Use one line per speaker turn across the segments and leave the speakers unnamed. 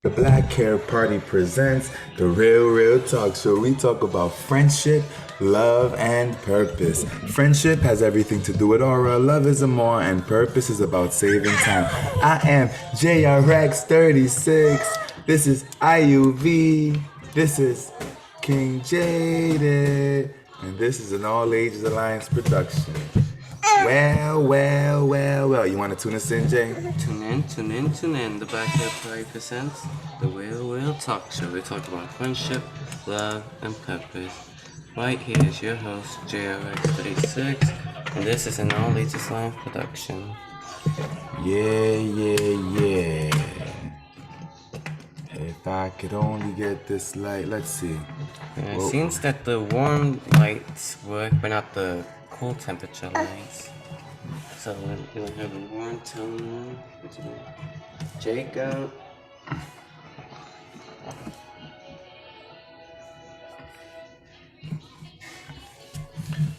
The Black Hair Party presents the Real Talk Show. We talk about friendship, love, and purpose. Friendship has everything to do with aura, love is a more, and purpose is about saving time. I am JRX36. This is IUV. This is King Jaded. And this is an All Ages Alliance production. Well. You want to tune us in, Jay?
Tune in. The Black Hair Party presents the Real Talk Show. We talk about friendship, love, and purpose. Right here is your host, JRX36, and this is an All Ages Live production.
Yeah. If I could only get this light, let's see.
It seems that the warm lights work, but not the cool temperature lights. So we'll have a warm tone. Jacob.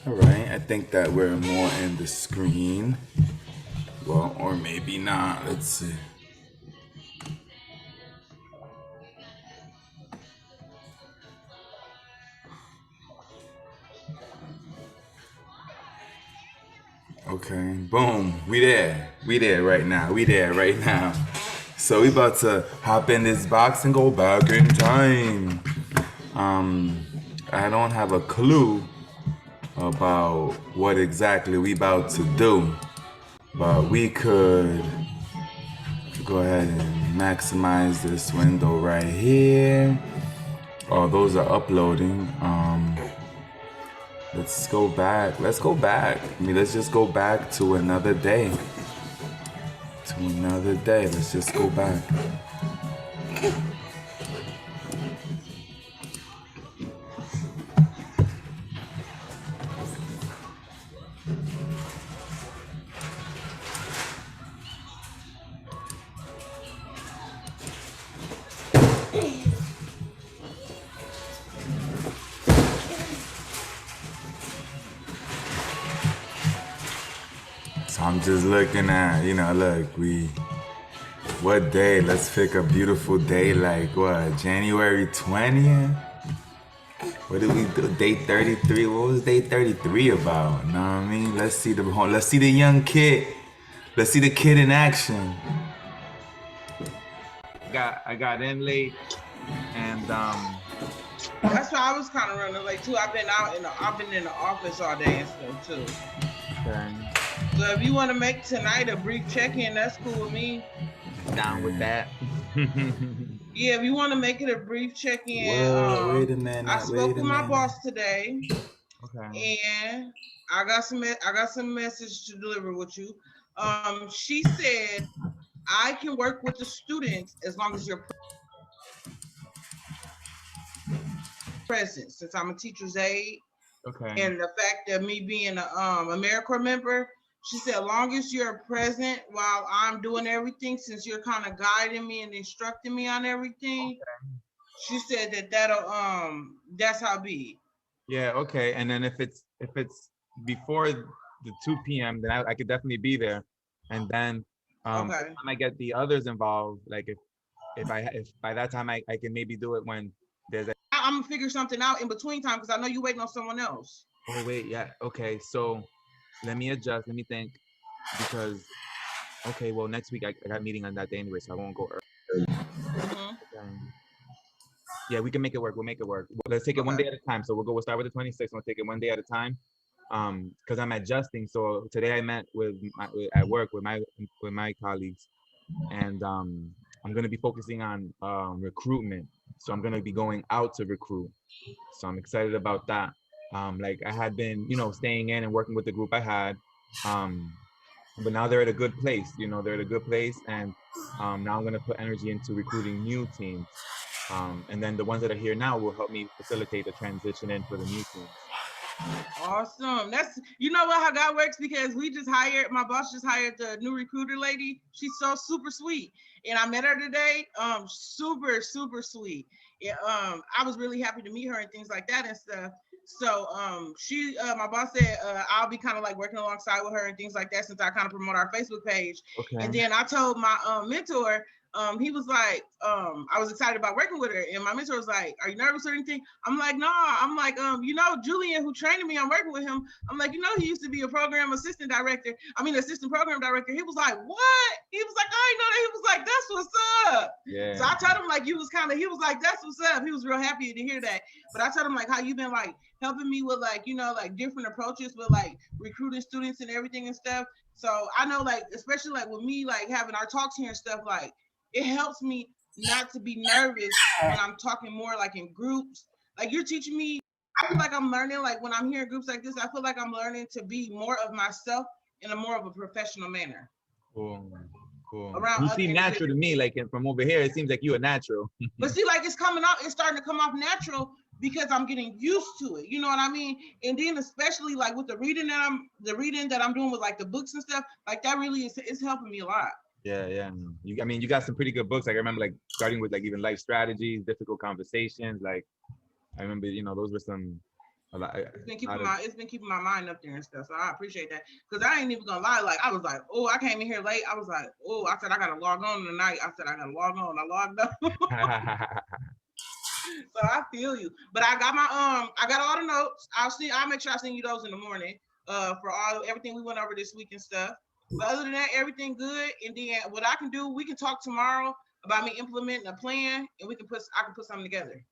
Alright, I think that we're more in the screen. Well, or maybe not. Let's see. Okay, boom. We there right now. So we about to hop in this box and go back in time. I don't have a clue about what exactly we about to do, but we could go ahead and maximize this window right here. Oh, those are uploading. Let's go back. Let's just go back to another day. Let's just go back. So I'm just looking at, what day? Let's pick a beautiful day like what, January 20th? What did we do? Day 33? What was day 33 about? Know what I mean? Let's see the young kid. Let's see the kid in action.
I got in late, and
that's why I was kind of running late too. I've been in the office all day and stuff too.
Okay.
So if you want to make tonight a brief check-in, that's cool with me.
Down with that.
Yeah, if you want to make it a brief check-in,
wait a minute.
I spoke with my boss today.
Okay.
And I got some message to deliver with you. She said I can work with the students as long as you're present, since I'm a teacher's aide.
Okay.
And the fact of me being a AmeriCorps member, she said, as long as you're present while I'm doing everything, since you're kind of guiding me and instructing me on everything, she said that's how it be.
Yeah. Okay. And then if it's before the 2 p.m., then I could definitely be there. And then
Okay.
by the time I get the others involved, like if by that time I can maybe do it when there's a.
I'm gonna figure something out in between time because I know you're waiting on someone else.
Oh wait, yeah. Okay. So let me adjust. Let me think. Because okay, well next week I got a meeting on that day anyway, so I won't go early. Okay. Yeah, we can make it work. We'll make it work. Let's take it one day at a time. So we'll start with the 26th. We'll take it one day at a time. Because I'm adjusting. So today I met at work with my colleagues, and I'm gonna be focusing on recruitment. So I'm gonna be going out to recruit. So I'm excited about that. Like I had been, staying in and working with the group I had. But now they're at a good place. They're at a good place, and now I'm gonna put energy into recruiting new teams. And then the ones that are here now will help me facilitate the transition in for the new teams.
Awesome. That's how God works, because my boss just hired the new recruiter lady. She's so super sweet. And I met her today. Super, super sweet. Yeah, I was really happy to meet her and things like that and stuff. So my boss said I'll be kind of like working alongside with her and things like that, since I kind of promote our Facebook page.
Okay.
And then I told my mentor, he was like, I was excited about working with her, and my mentor was like, "Are you nervous or anything?" I'm like, "No." I'm like, Julian, who trained me, I'm working with him. I'm like, he used to be a assistant program director. He was like, "What?" He was like, "I didn't know that." He was like, "That's what's up."
Yeah.
So I told him like, he was like, "That's what's up." He was real happy to hear that. But I told him like how you've been like helping me with like, like different approaches with like recruiting students and everything and stuff. So I know like, especially like with me like having our talks here and stuff, like it helps me not to be nervous when I'm talking more like in groups. Like you're teaching me, I feel like I'm learning, like when I'm here in groups like this, I feel like I'm learning to be more of myself in a more of a professional manner.
Cool.
Around
You
other
seem natural to me, like from over here, it seems like you're a natural.
But see, like it's starting to come off natural because I'm getting used to it. You know what I mean? And then especially like with the reading that I'm doing with like the books and stuff, like that really is helping me a lot.
Yeah. You got some pretty good books. Like I remember like starting with like even life strategies, difficult conversations. Like I remember, those were some
It's been keeping my mind up there and stuff. So I appreciate that. Because I ain't even gonna lie, like I was like, oh, I came in here late. I was like, oh, I said I gotta log on tonight. I said I gotta log on. I logged on. So I feel you. But I got I got all the notes. I'll make sure I send you those in the morning. For everything we went over this week and stuff. But other than that, everything good. And then what I can do, we can talk tomorrow about me implementing a plan, and I can put something together.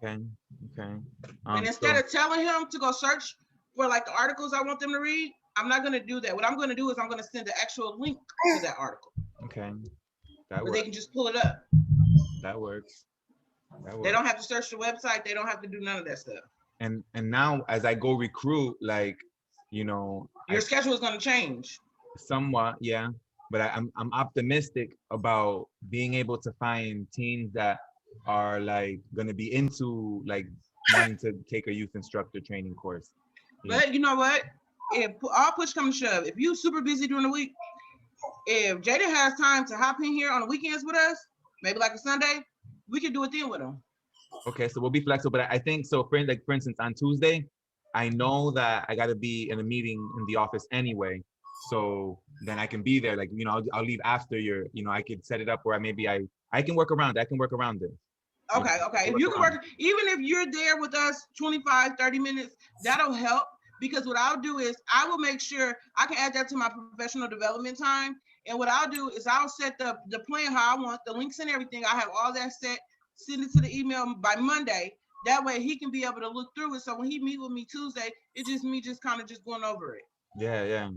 Okay.
And instead of telling him to go search for like the articles I want them to read, I'm not gonna do that. What I'm gonna do is I'm gonna send the actual link to that article.
Okay.
Where they can just pull it up.
That works.
They don't have to search the website. They don't have to do none of that stuff.
And now as I go recruit, like,
your schedule is gonna change.
Somewhat, yeah. But I'm optimistic about being able to find teams that are like gonna be into like wanting to take a youth instructor training course.
But you know what? If all push comes to shove, if you're super busy during the week, if Jaden has time to hop in here on the weekends with us, maybe like a Sunday, we can do it then with him.
Okay, so we'll be flexible. But I think so. For instance, on Tuesday, I know that I got to be in a meeting in the office anyway. So then I can be there. Like, I'll leave after I could set it up where I can work around it. I can work around it.
Okay. If you can work, even if you're there with us 25, 30 minutes, that'll help. Because what I'll do is I will make sure I can add that to my professional development time. And what I'll do is I'll set the plan how I want, the links and everything. I have all that set, send it to the email by Monday. That way he can be able to look through it. So when he meet with me Tuesday, it's just me just kind of just going over it.
Yeah.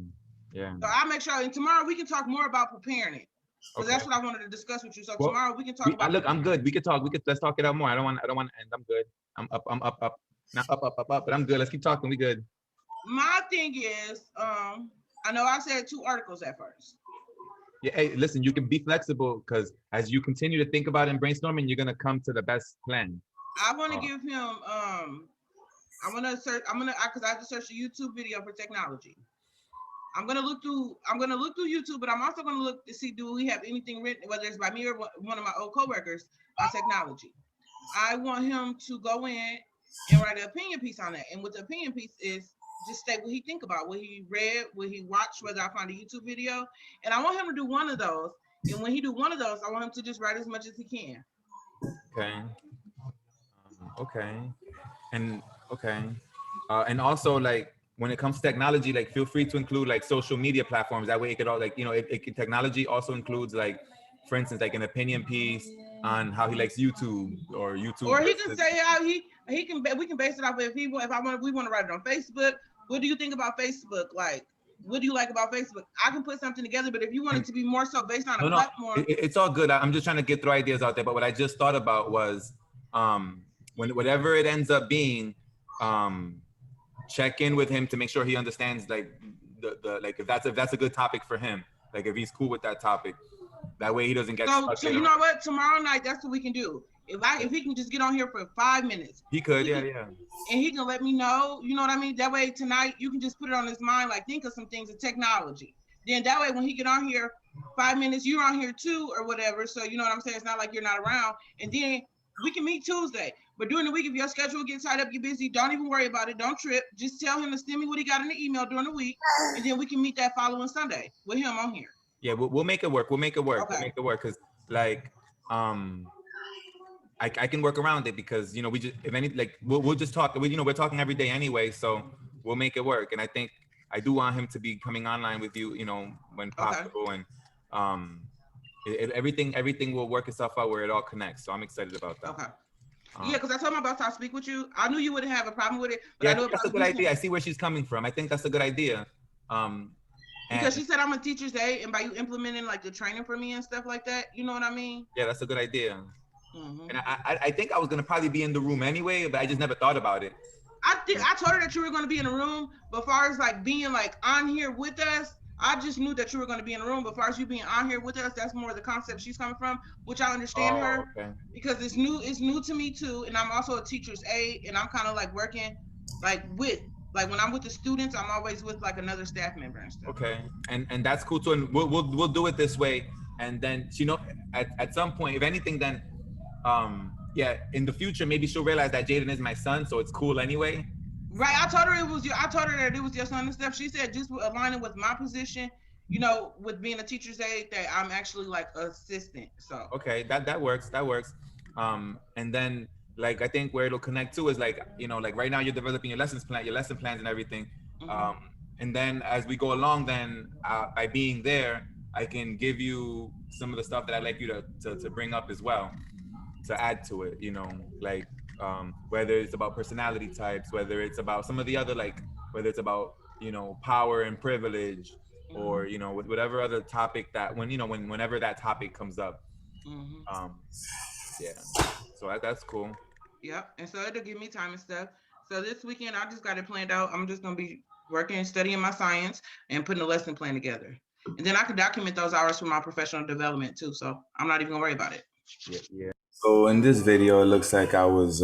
So I'll make sure, and tomorrow we can talk more about preparing it. Because that's what I wanted to discuss with you. So tomorrow we can talk about.
Look, I'm good. We could talk. Let's talk it out more. I don't want to end. I'm good. I'm up. Not up. But I'm good. Let's keep talking. We good.
My thing is, I know I said 2 articles at first.
Yeah. Hey, listen. You can be flexible because as you continue to think about it and brainstorming, you're gonna come to the best plan.
I want to give him. I'm gonna search. Because I have to search the YouTube video for technology. I'm gonna look through YouTube, but I'm also gonna look to see do we have anything written, whether it's by me or one of my old coworkers on technology. I want him to go in and write an opinion piece on that. And what the opinion piece is, just state what he think about, what he read, what he watched, whether I find a YouTube video. And I want him to do one of those. And when he do one of those, I want him to just write as much as he can.
Okay. And also like when it comes to technology, like feel free to include like social media platforms. That way it could all like, technology also includes like, for instance, like an opinion piece on how he likes YouTube or YouTube.
Or he can say how we can base it off we want to write it on Facebook. What do you think about Facebook? Like, what do you like about Facebook? I can put something together, but if you want it to be more so based on a platform.
It's all good. I'm just trying to get through ideas out there. But what I just thought about was whatever it ends up being, check in with him to make sure he understands like the like if that's a good topic for him, like if he's cool with that topic, that way he doesn't get stuck.
So you know what, tomorrow night that's what we can do. If he can just get on here for 5 minutes,
he could. Yeah.
And he can let me know, you know what I mean? That way tonight you can just put it on his mind, like think of some things of technology. Then that way when he get on here 5 minutes, you're on here too or whatever, so you know what I'm saying? It's not like you're not around. And then we can meet Tuesday. But during the week, if your schedule gets tied up, you're busy, don't even worry about it. Don't trip. Just tell him to send me what he got in the email during the week. And then we can meet that following Sunday with him on here.
Yeah, we'll make it work. We'll make it work.
Okay.
We'll make it work because like I can work around it because we just if any like we'll just talk. We're talking every day anyway, so we'll make it work. And I think I do want him to be coming online with you, when possible, and everything will work itself out where it all connects. So I'm excited about that.
Okay. Yeah, because I told my boss I'll speak with you. I knew you wouldn't have a problem with it, but
yeah,
I knew
that's a good idea. I see where she's coming from. I think that's a good idea.
Because she said I'm a teacher's aide, and by you implementing like the training for me and stuff like that, you know what I mean?
Yeah, that's a good idea.
Mm-hmm.
And I think I was gonna probably be in the room anyway, but I just never thought about it.
I told her that you were going to be in the room, but as far as like being like on here with us, I just knew that you were going to be in the room. But as far as you being on here with us, that's more the concept she's coming from, which I understand her because it's new to me too, and I'm also a teacher's aide, and I'm kind of like working like when I'm with the students, I'm always with like another staff member and stuff.
Okay, and that's cool too, and we'll do it this way, and then at some point, if anything, then in the future maybe she'll realize that Jaden is my son, so it's cool anyway.
Right, I told her that it was your son and stuff. She said just aligning with my position, with being a teacher's aide, that I'm actually like assistant. So
okay, that works. And then like I think where it'll connect to is like like right now you're developing your lesson plans and everything. Mm-hmm. And then as we go along, then by being there, I can give you some of the stuff that I'd like you to bring up as well, to add to it, like whether it's about personality types, whether it's about some of the other, like whether it's about power and privilege, or with whatever other topic that whenever that topic comes up. Yeah, so that's cool.
Yep. And so it'll give me time and stuff. So this weekend I just got it planned out. I'm just gonna be working, studying my science, and putting a lesson plan together. And then I can document those hours for my professional development too. So I'm not even gonna worry about it.
Yeah.
So in this video, it looks like I was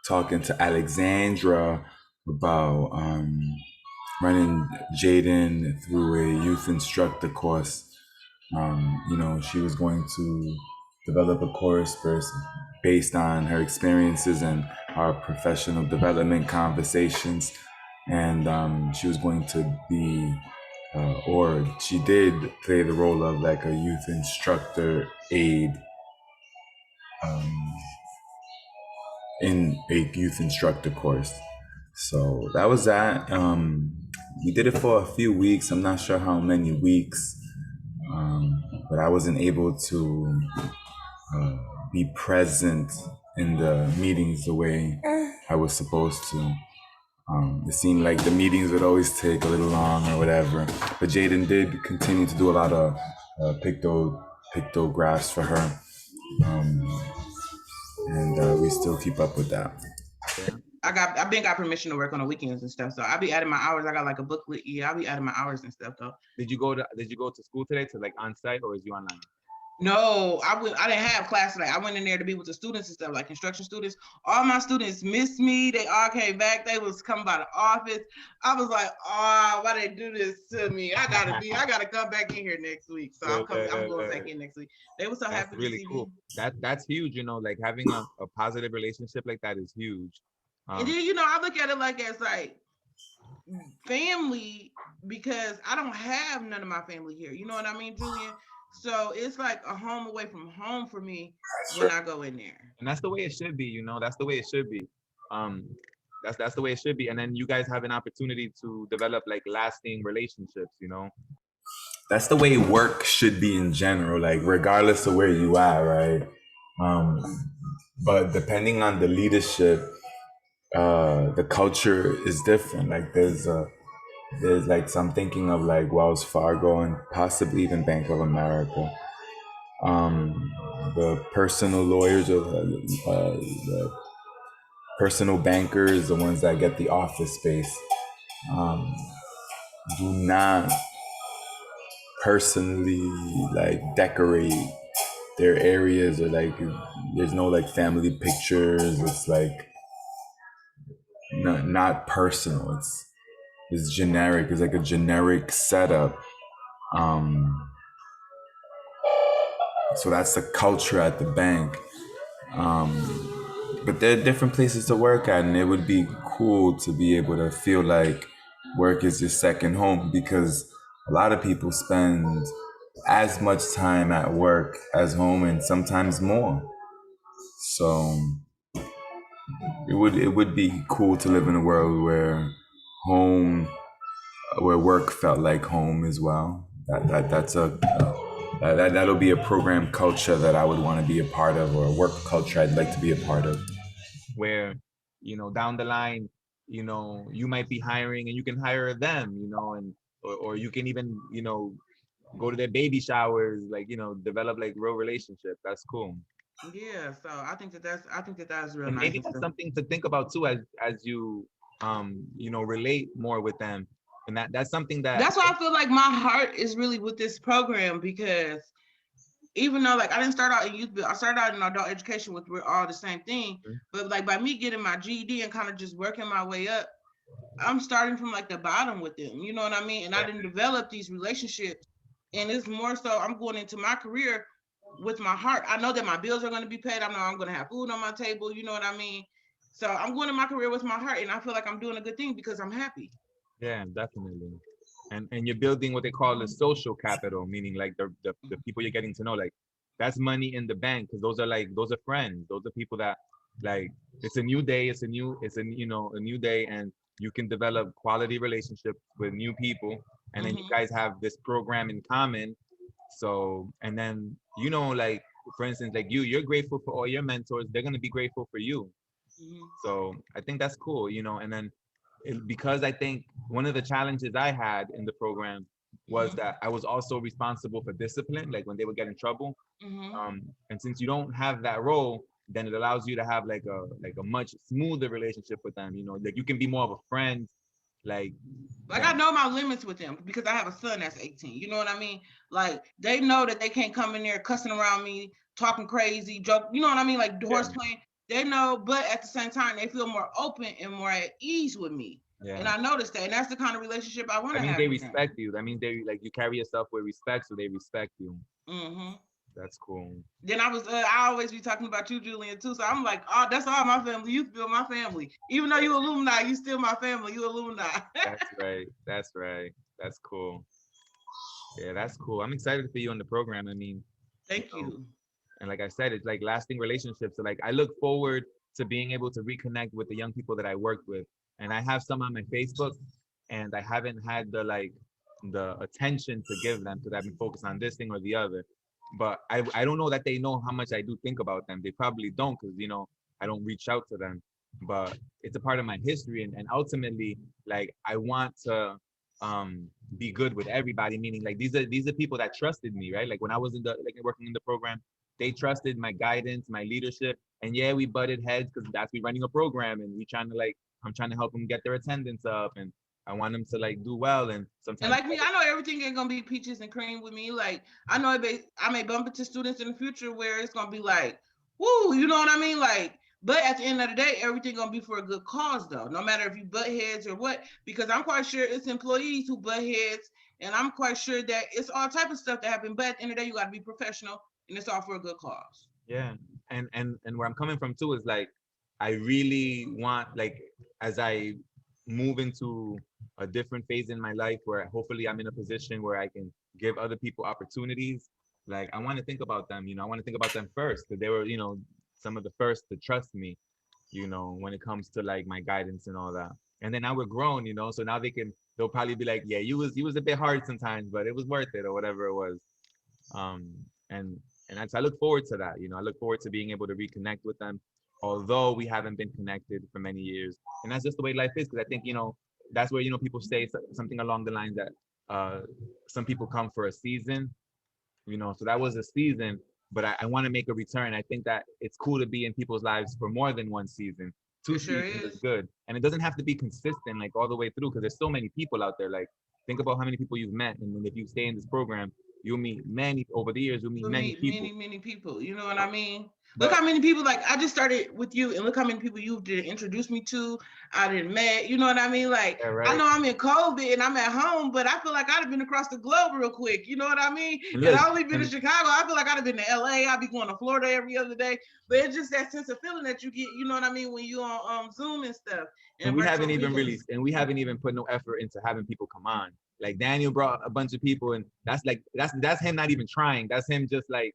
talking to Alexandra about running Jaden through a youth instructor course. She was going to develop a course based on her experiences and our professional development conversations. And she was going to be, or she did play the role of like a youth instructor aide in a youth instructor course. So that was that. We did it for a few weeks. I'm not sure how many weeks, but I wasn't able to be present in the meetings the way I was supposed to. It seemed like the meetings would always take a little long or whatever. But Jaden did continue to do a lot of pictographs for her. And we still keep up with that.
I've been got permission to work on the weekends and stuff, so I'll be adding my hours. I got like a booklet. Yeah, I'll be adding my hours and stuff though.
Did you go to school today, to like on site, or is you online?
No, I didn't have class today. I went in there to be with the students and stuff, like construction students. All my students missed me. They all came back. They was coming by the office. I was like, oh, why they do this to me? I gotta come back in here next week. So I'm going back in next week. They were so happy.
Really cool. That's huge. Like having a positive relationship like that is huge.
And then I look at it like as like family, because I don't have none of my family here. You know what I mean, Julian? So it's like a home away from home for me when I go in there.
And that's the way it should be, that's the way it should be. That's the way it should be. And then you guys have an opportunity to develop like lasting relationships,
That's the way work should be in general, like regardless of where you are, right? But depending on the leadership, the culture is different. Like there's like some thinking of like Wells Fargo and possibly even Bank of America. The personal lawyers or the personal bankers, the ones that get the office space, do not personally like decorate their areas, or like there's no like family pictures. It's like not personal. It's generic. It's like a generic setup. So that's the culture at the bank. But there are different places to work at, and it would be cool to be able to feel like work is your second home, because a lot of people spend as much time at work as home, and sometimes more. So it would be cool to live in a world home where work felt like home as well. That'll be a program culture that I would want to be a part of, or a work culture I'd like to be a part of.
Where, down the line, you might be hiring and you can hire them, and or you can even, go to their baby showers, like, develop like real relationships. That's cool.
Yeah, so I think that's real
And
nice
maybe
and
that's
stuff.
something to think about too, as you relate more with them. And that's something that
That's why I feel like my heart is really with this program, because even though like I didn't start out in youth, but I started out in adult education, which we're all the same thing. But like by me getting my GED and kind of just working my way up, I'm starting from like the bottom with them. You know what I mean? And I didn't develop these relationships. And it's more so I'm going into my career with my heart. I know that my bills are going to be paid. I know I'm going to have food on my table. You know what I mean? So I'm going to my career with my heart, and I feel like I'm doing a good thing because I'm happy.
Yeah, definitely. And you're building what they call a social capital, meaning like the people you're getting to know, like that's money in the bank, because those are friends. Those are people that, like, it's a new day, a new day, and you can develop quality relationships with new people, and then you guys have this program in common. So, and then, like, for instance, like you're grateful for all your mentors, they're gonna be grateful for you. So I think that's cool, and then because I think one of the challenges I had in the program was that I was also responsible for discipline, like when they would get in trouble. And since you don't have that role, then it allows you to have like a much smoother relationship with them. Like you can be more of a friend, like
Like I
than,
know my limits with them because I have a son that's 18. You know what I mean? Like they know that they can't come in there cussing around me, talking crazy, joke. You know what I mean? Like
yeah,
horse playing. They know, but at the same time, they feel more open and more at ease with me. And
yeah.
I noticed that, and that's the kind of relationship I want
That
to
means
have
they
with them.
respect you. That means they like you carry yourself with respect, so they respect you.
hmm
That's cool.
Then I always be talking about you, Julian, too. So I'm like, oh, that's all my family. You still my family. Even though you Illuminati, you still my family. You Illuminati.
That's right. That's right. That's cool. Yeah, that's cool. I'm excited for you on the program. I mean, you
Thank
know,
you.
and like I said, it's like lasting relationships. So like I look forward to being able to reconnect with the young people that I worked with. And I have some on my Facebook, and I haven't had the attention to give them because I've been focused on this thing or the other. But I don't know that they know how much I do think about them. They probably don't, because I don't reach out to them. But it's a part of my history, and ultimately, like, I want to be good with everybody, meaning like these are people that trusted me, right? Like when I was working in the program, they trusted my guidance, my leadership. And yeah, we butted heads because that's we running a program, and I'm trying to help them get their attendance up, and I want them to like do well. And
And
sometimes
like me, I know everything ain't gonna be peaches and cream with me. Like I know I may bump into students in the future where it's gonna be like, woo, you know what I mean? Like, but at the end of the day, everything gonna be for a good cause though. No matter if you butt heads or what, because I'm quite sure it's employees who butt heads, and I'm quite sure that it's all type of stuff that happen. But at the end of the day, you gotta be professional, and it's all for a good cause.
yeah. And where I'm coming from too is like I really want, like, as I move into a different phase in my life where hopefully I'm in a position where I can give other people opportunities, like I want to think about them, I want to think about them first, because they were, some of the first to trust me, when it comes to like my guidance and all that. And then now we're grown, so now they'll probably be like, yeah, you was a bit hard sometimes, but it was worth it, or whatever it was. um and I look forward to that. I look forward to being able to reconnect with them, although we haven't been connected for many years. And that's just the way life is, because I think that's where people say something along the lines that some people come for a season, so that was a season, but I want to make a return. I think that it's cool to be in people's lives for more than one season. Two
It sure
seasons is
is.
good, and it doesn't have to be consistent like all the way through, because there's so many people out there. Like, think about how many people you've met, and then if you stay in this program, you'll meet many over the years. You'll meet
You'll
many
meet
people.
many people. You know what I mean? Look
But
how many people, like I just started with you, and look how many people you did introduce me to. I didn't met. You know what I mean? Like
yeah,
I
right.
know I'm in COVID and I'm at home, but I feel like I'd have been across the globe real quick. You know what I mean?
And
And
look,
I only been in
and,
Chicago. I feel like I'd have been to LA. I'd be going to Florida every other day. But it's just that sense of feeling that you get. You know what I mean? When you on Zoom and stuff
and
and
we haven't
virtual
even
meetings.
put no effort into having people come on. Like Daniel brought a bunch of people, and that's him not even trying. That's him just like,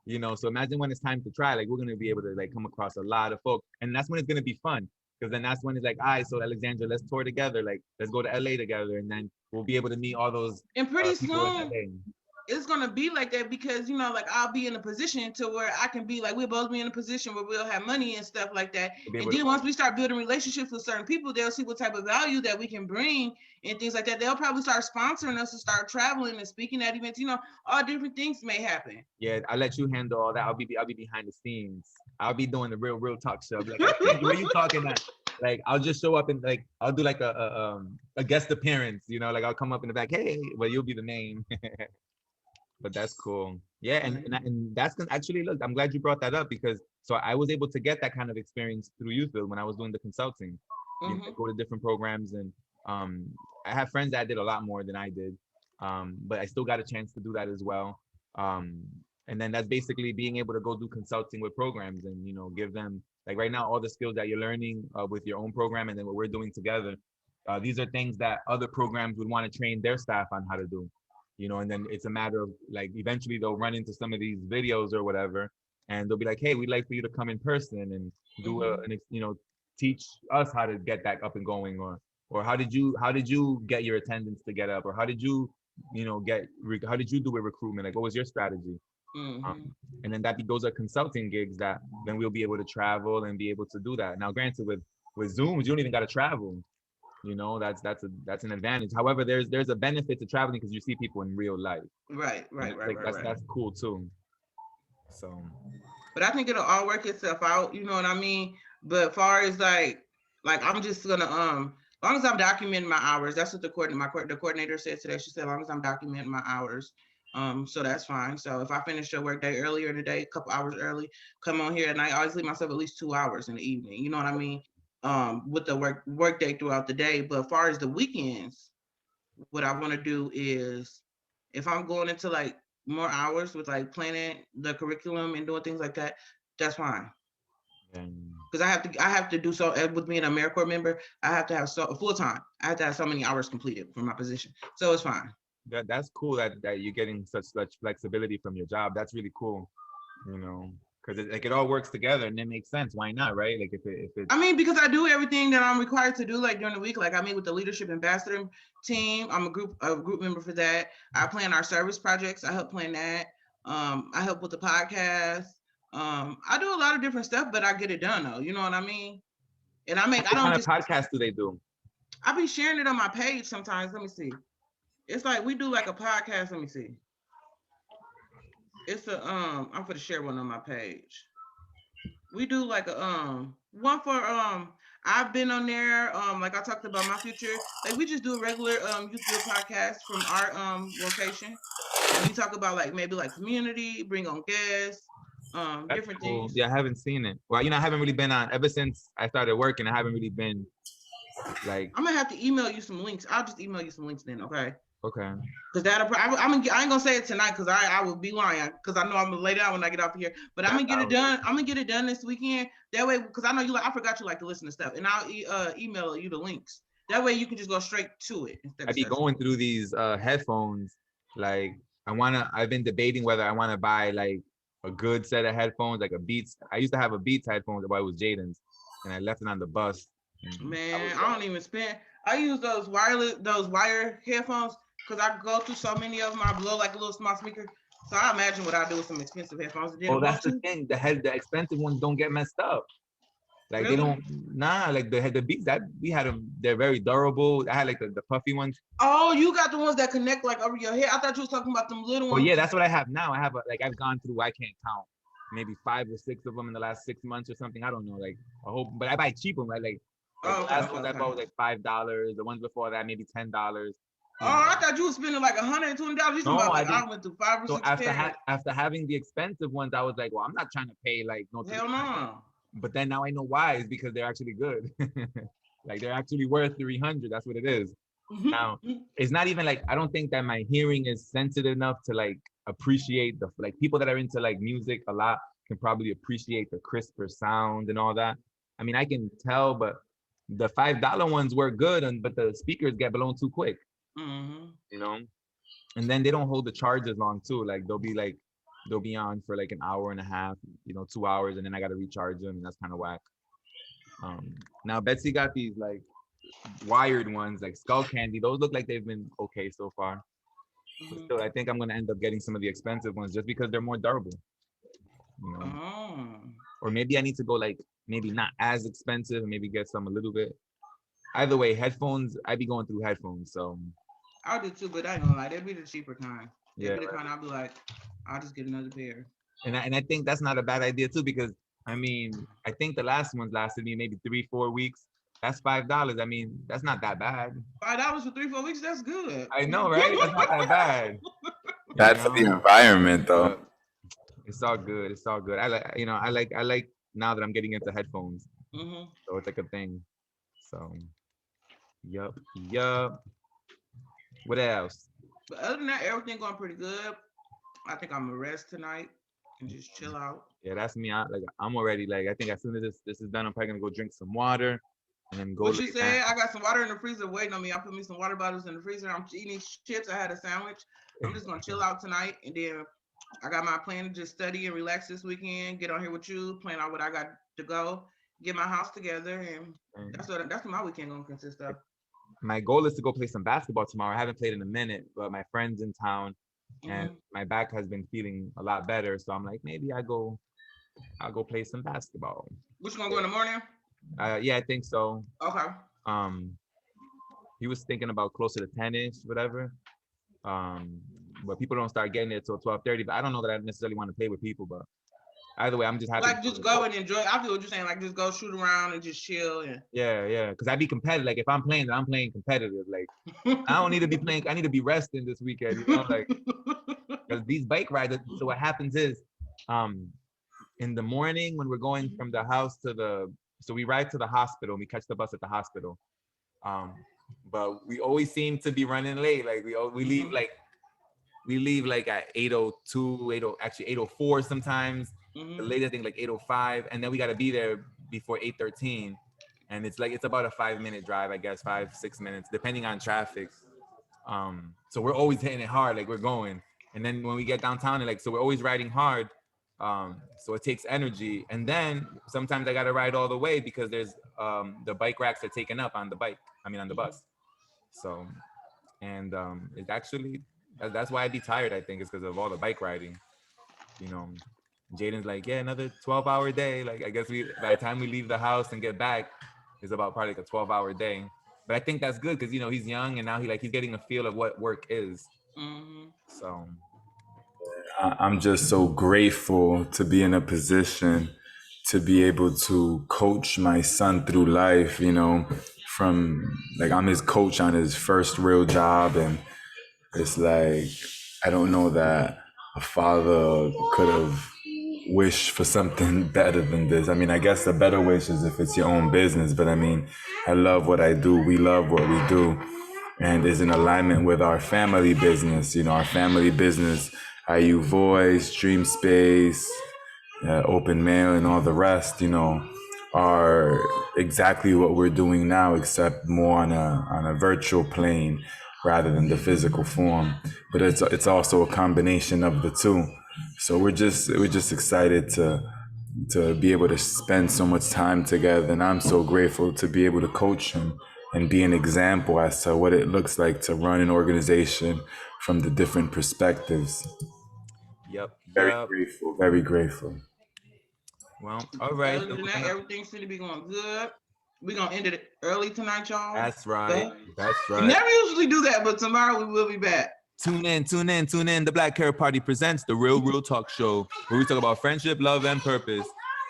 so imagine when it's time to try, like we're gonna be able to like come across a lot of folks, and that's when it's gonna be fun. Because then that's when it's like, all right, so Alexandra, let's tour together, like let's go to LA together, and then we'll be able to meet all those
And pretty
people in
soon
LA.
it's gonna be like that because like I'll be in a position to where I can be like we'll both be in a position where we'll have money and stuff like that. And then once we start building relationships with certain people, they'll see what type of value that we can bring and things like that. They'll probably start sponsoring us to start traveling and speaking at events. All different things may happen.
Yeah, I'll let you handle all that. I'll be behind the scenes. I'll be doing the real talk show. Like, where you talking at? Like, I'll just show up and like I'll do like a guest appearance. Like I'll come up in the back. Hey, well, you'll be the name. But that's cool. Yeah, and that's actually, look, I'm glad you brought that up because so I was able to get that kind of experience through Youthville when I was doing the consulting. Go to different programs, and I have friends that did a lot more than I did, but I still got a chance to do that as well. And then that's basically being able to go do consulting with programs and give them, like right now, all the skills that you're learning with your own program and then what we're doing together. These are things that other programs would want to train their staff on how to do. And then it's a matter of like eventually they'll run into some of these videos or whatever, and they'll be like, hey, we'd like for you to come in person and do teach us how to get that up and going, or how did you get your attendance to get up, or how did you how did you do with recruitment, like what was your strategy? And then those are consulting gigs that then we'll be able to travel and be able to do that. Now granted, with Zooms, you don't even got to travel. That's an advantage. However, there's a benefit to traveling because you see people in real life.
Right.
That's cool too. So,
but I think it'll all work itself out. You know what I mean? But far as like I'm just gonna as long as I'm documenting my hours, that's what the coordinator said today. She said, as long as I'm documenting my hours, so that's fine. So if I finish the work day earlier in the day, a couple hours early, come on here, and I always leave myself at least 2 hours in the evening. You know what I mean? With the work day throughout the day. But as far as the weekends, what I want to do is if I'm going into like more hours with like planning the curriculum and doing things like that, that's fine. Because I have to do so with being an AmeriCorps member. I have to have full time. I have to have so many hours completed for my position, so it's fine.
That's cool that you're getting such flexibility from your job. That's really cool. Because it all works together and it makes sense. Why not, right? Like if it.
I mean, because I do everything that I'm required to do, like during the week. Like I meet with the leadership ambassador team. I'm a group member for that. I plan our service projects. I help plan that. I help with the podcast. I do a lot of different stuff, but I get it done though. You know what I mean? And
What kind of podcast do they do?
I be sharing it on my page sometimes. Let me see. It's like we do like a podcast. Let me see. It's I'm gonna share one on my page. We do like a one for I've been on there, like I talked about my future. Like we just do a regular Youthville podcast from our location. And we talk about like maybe like community, bring on guests, different things.
Yeah, I haven't seen it. Well, I haven't really been on ever since I started working. I haven't really been like.
I'm gonna have to email you some links. I'll just email you some links then, okay?
Okay.
Because I ain't gonna say it tonight because I will be lying because I know I'm gonna lay down when I get off here. But I'm gonna get it done. I'm gonna get it done this weekend. That way, because I know I forgot you like to listen to stuff, and I'll email you the links. That way you can just go straight to it.
I be going through these headphones. Like I've been debating whether I want to buy like a good set of headphones, like a Beats. I used to have a Beats headphones, but it was Jaden's, and I left it on the bus.
Man, I don't even spend. I use those wire headphones. Because I go through so many of them, I blow like a little small speaker. So I imagine what I do with some expensive headphones.
Oh, that's the thing. The expensive ones don't get messed up. Like really? They don't. Nah, like the Beats that we had them. They're very durable. I had like the puffy ones.
Oh, you got the ones that connect like over your head. I thought you was talking about them little ones.
Oh yeah, that's what I have now. I have I've gone through. I can't count. Maybe 5 or 6 of them in the last 6 months or something. I don't know. Like I hope, but I buy cheap ones. Right? The last ones I bought was like $5. The ones before that maybe $10.
Oh, I thought you were spending like $120.
No,
I went through 5 or 6.
So after having the expensive ones, I was like, well, I'm not trying to pay like no.
Hell no.
But then now I know why. It's because they're actually good. Like they're actually worth $300. That's what it is. Now it's not even like I don't think that my hearing is sensitive enough to like appreciate the like people that are into like music a lot can probably appreciate the crisper sound and all that. I mean, I can tell, but the $5 ones work good, but the speakers get blown too quick. You know, and then they don't hold the charge as long too. Like they'll be on for like an hour and a half, 2 hours, and then I got to recharge them, and that's kind of whack. Now Betsy got these like wired ones, like Skull Candy. Those look like they've been okay so far. But still, I think I'm gonna end up getting some of the expensive ones just because they're more durable. Or maybe I need to go like maybe not as expensive, and maybe get some a little bit. Either way, headphones. I be going through headphones, so.
I'll do too, but I ain't gonna lie, they'd be the cheaper kind. They'd
Yeah,
be the kind I'll be like, I'll just get another pair.
and I think that's not a bad idea too, because I mean, I think the last ones lasted me maybe 3-4 weeks. That's $5. I mean, that's not that bad.
$5 for 3-4 weeks, that's good.
I know, right? That's not that bad.
That's the environment, though.
But it's all good. It's all good. I like now that I'm getting into headphones. So it's like a thing. So, yup. What else?
But other than that, everything going pretty good. I think I'm gonna rest tonight and just chill out.
Yeah, that's me. I'm already like, I think as soon as this is done, I'm probably gonna go drink some water and then go.
What you said? I got some water in the freezer waiting on me. I put me some water bottles in the freezer. I'm eating chips. I had a sandwich. I'm just gonna chill out tonight, and then I got my plan to just study and relax this weekend. Get on here with you, plan out what I got to go, get my house together, and that's what my weekend gonna consist of.
My goal is to go play some basketball tomorrow. I haven't played in a minute, but my friend's in town, and my back has been feeling a lot better. So I'm like, maybe I'll go play some basketball.
Which gonna go in the morning?
Yeah, I think so.
Okay.
He was thinking about closer to 10ish, whatever. But people don't start getting it till 12:30. But I don't know that I necessarily want to play with people. But either way, I'm just happy.
Like, just go and enjoy. I feel what you're saying. Like, just go shoot around and just chill. And
yeah. Because I be competitive. Like, if I'm playing competitive. Like, I don't need to be playing. I need to be resting this weekend. Like, because these bike rides. So what happens is, in the morning when we're going from the house so we ride to the hospital. And we catch the bus at the hospital. But we always seem to be running late. Like we leave like at 8:02, actually 8:04 sometimes. The latest thing like 8:05, and then we got to be there before 8:13. And it's about a 5-minute drive, I guess, 5-6 minutes, depending on traffic. So we're always hitting it hard, like we're going. And then when we get downtown, and so we're always riding hard. So it takes energy. And then sometimes I got to ride all the way because there's the bike racks are taken up on the bus. So, and it's actually, that's why I'd be tired, I think, is because of all the bike riding. Jaden's like, yeah, another 12-hour day. Like, I guess by the time we leave the house and get back, it's about probably like a 12-hour day. But I think that's good because, he's young and now he's getting a feel of what work is. So
I'm just so grateful to be in a position to be able to coach my son through life, from like I'm his coach on his first real job. And it's like, I don't know that a father could have wished for something better than this. I mean, I guess the better wish is if it's your own business, but I mean, I love what I do. We love what we do. And is in alignment with our family business, our family business, IU Voice, Dream Space, Open Mail, and all the rest, are exactly what we're doing now, except more on a virtual plane rather than the physical form. But it's also a combination of the two. So we're just excited to be able to spend so much time together, and I'm so grateful to be able to coach him and be an example as to what it looks like to run an organization from the different perspectives.
Yep.
Very grateful.
Well, all right.
Other than that, everything seems to be going good. We're going to end it early tonight, y'all.
That's right.
We never usually do that, but tomorrow we will be back.
Tune in. The Black Carrot Party presents the Real Talk Show, where we talk about friendship, love, and purpose.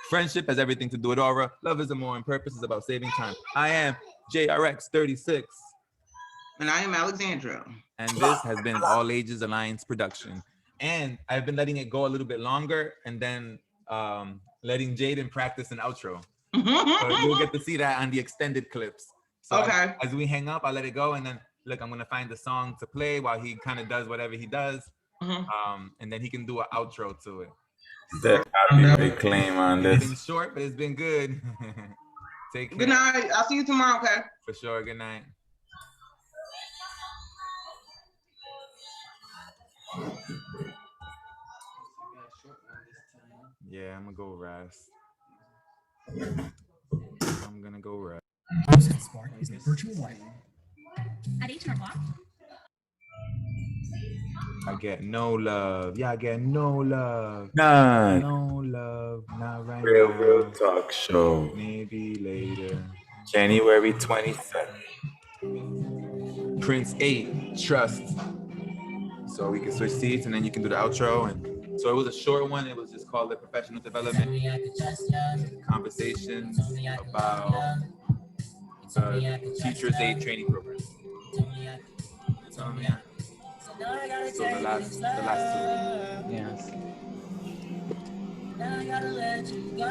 Friendship has everything to do with aura. Love is more, and purpose is about saving time. I am JRX36.
And I am Alexandra.
And this has been All Ages Alliance production. And I've been letting it go a little bit longer, and then letting Jaden practice an outro. So you'll get to see that on the extended clips. So
okay.
As we hang up, I'll let it go, and then look, I'm gonna find the song to play while he kind of does whatever he does, and then he can do an outro to it.
That copyright claim on this.
It's been short, but it's been good. Take care.
Good night. I'll see you tomorrow. Okay.
For sure. Good night. Yeah, I'm gonna go rest. I'm gonna go rest.
Spark is the virtual life. At 8 o'clock.
I get no love. Yeah, I get no love.
None.
No love. Not right
Real
now.
talk show.
Maybe later.
January 22nd.
Prince 8, Trust. So we can switch seats and then you can do the outro. And so it was a short one. It was just called the professional development conversations about the Teacher's Aid training program. So the last two. Yes. Now I gotta let you go.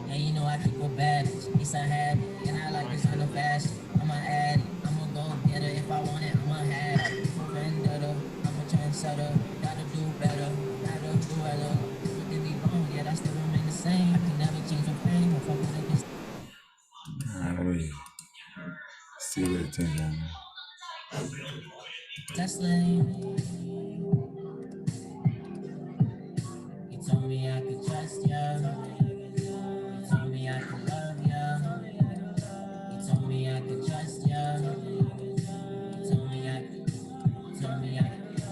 And you know I keep a bad bitch, it's a habit. And I like this kind of fashion. I'm an addict, I'm a go-getter. If I want it, I'm a have it. Vendetta, I'm a trendsetter. Gotta do better, gotta do better. What did me wrong, yet I still remain the same. I can never change my fame. If I would have been.
Let me see what it is.
That's lame. You told me I could trust ya. You told me I could love ya. You told me I could trust ya. You told me I could. You told me I could.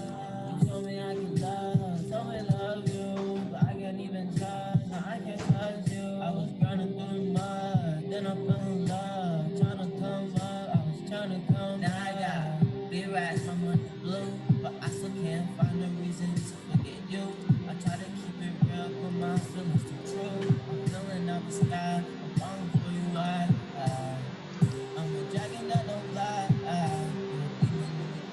You told me I could love. Told me I love you, but I can't even trust. No, I can't trust you. I was running through the mud, then I fell in love. Tryna come up, I was tryna come. Now I got big racks from the blue, but I still can't find a reason to forget you. I try to keep it real, but my feelings too true. I'm feeling up the sky, I'm falling for you. I'm a dragon that don't fly. You're a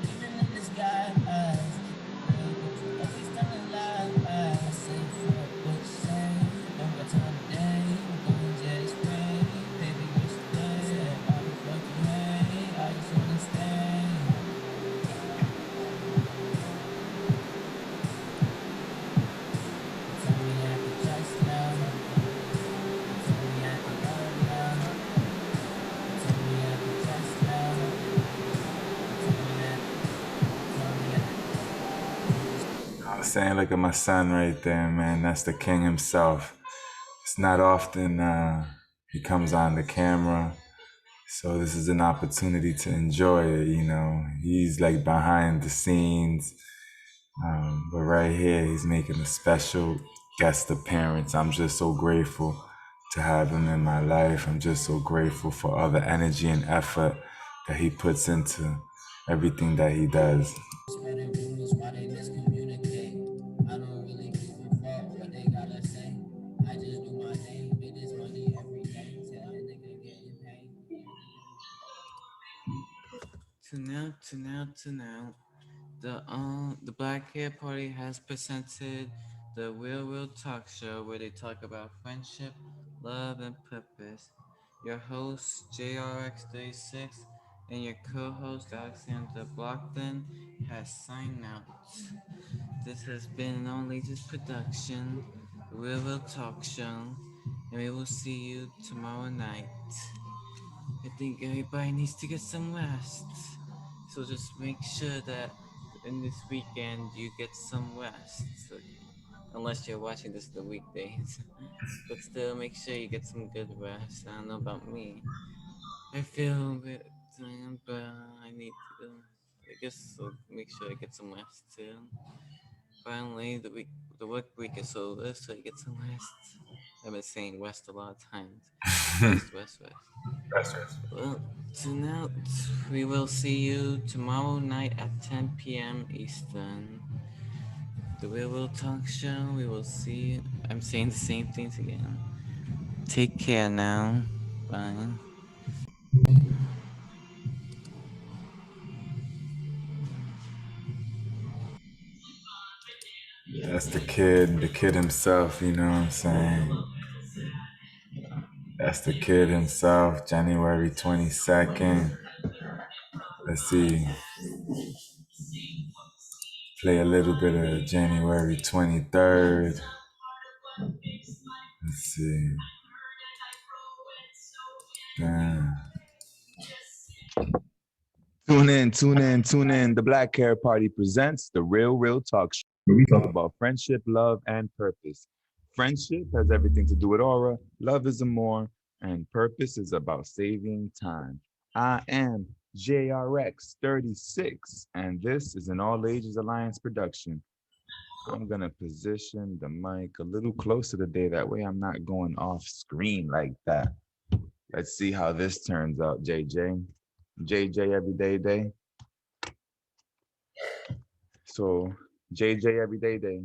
demon in disguise. Girl, but you always telling lies. I say fuck what you say. Don't got time today. I'm going just spray. Baby, wish you stay. All the fuck you hate. I just wanna stay. Tell me I can trust ya. Tell me I can love ya. Tell me I can trust ya.
I was saying, look at my son right there, man. That's the king himself. It's not often he comes on the camera. So this is an opportunity to enjoy it, you know. He's like behind the scenes. But right here, he's making a special guest appearance. I'm just so grateful to have him in my life. I'm just so grateful for all the energy and effort that he puts into everything that he does. I don't really give a fuck what they gotta say. I just do my thing, get this money every day. Tell a nigga getting paid.
Tune out. The Black Hair Party has presented the Real Talk Show, where they talk about friendship, love, and purpose. Your host JRX36 and your co-host Alexander Blockton has signed out. This has been an Only Just production, the Real Talk Show, and we will see you tomorrow night. I think everybody needs to get some rest. So just make sure that in this weekend you get some rest. Okay? Unless you're watching this the weekdays. But still make sure you get some good rest. I don't know about me. I feel a bit tired, but I need to I guess I'll make sure I get some rest too. Finally, the work week is over, so I get some rest. I've been saying rest a lot of times. Rest. Well, tonight we will see you tomorrow night at 10 p.m. Eastern. The Real Talk Show. We will see you. I'm saying the same things again. Take care now. Bye.
That's the kid himself, you know what I'm saying? That's the kid himself, January 22nd. Let's see. Play a little bit of January 23rd. Let's see. Damn.
Tune in. The Black Hair Party presents the Real Talk Show, where we talk about friendship, love, and purpose. Friendship has everything to do with aura, love is a more, and purpose is about saving time. I am JRX 36, and this is an All Ages Alliance production. I'm going to position the mic a little closer today. That way I'm not going off screen like that. Let's see how this turns out, JJ. JJ Everyday Day. So JJ Everyday Day.